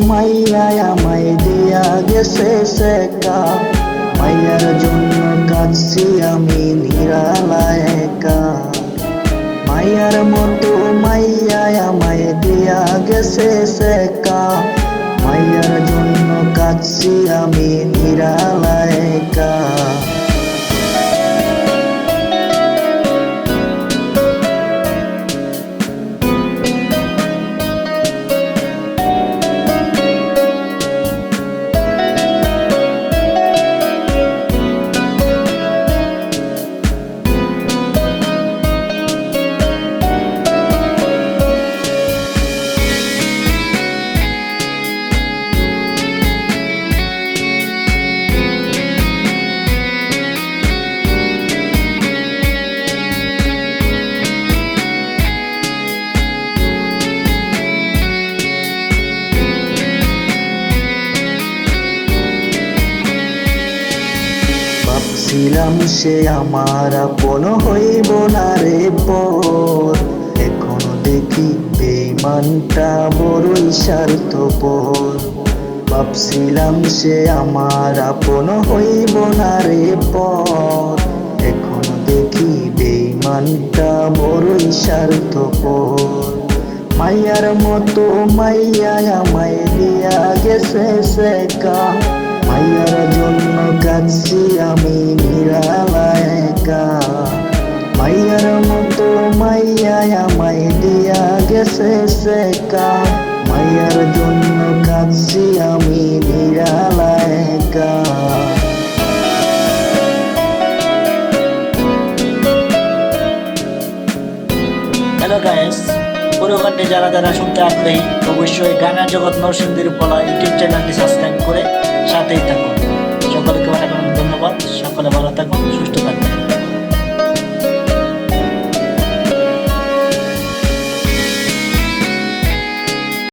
মাইয়া আমায় দিয়া গেছে সেকা, মাইয়ার জন্য কাঁদছি আমি নিরালায় একা। মাইয়ার মতো মাইয়া আমায় দিয়া গেছে সেকা, মাইয়ার জন্য কাঁদছি আমি নিরালায় একা। ভাবছিলাম সে আমার আপন হইব না রে পর, এখনো দেখি বেঈমানটা বড়ই স্বার্থপর। ভাবছিলাম সে আমার আপন হইব না রে পর, এখনো দেখি বেঈমানটা বড়ই স্বার্থপর। মাইয়ার মতো মাইয়া আমায় দিয়া গেছে সেকা, মাইয়ার জন্য কাঁদছি আমি নিরালায় একা। মাইয়ার মতো মাইয়া আমায় দিয়া গেছে সেকা, মাইয়ার জন্য কাঁদছি আমি নিরালায় একা। হ্যালো গাইস, পুরো গানটি যারা যারা শুনতে আগ্রহী অবশ্যই গানের জগৎ নরসিংদীর পলা ইউটিউব চ্যানেলটি সাবস্ক্রাইব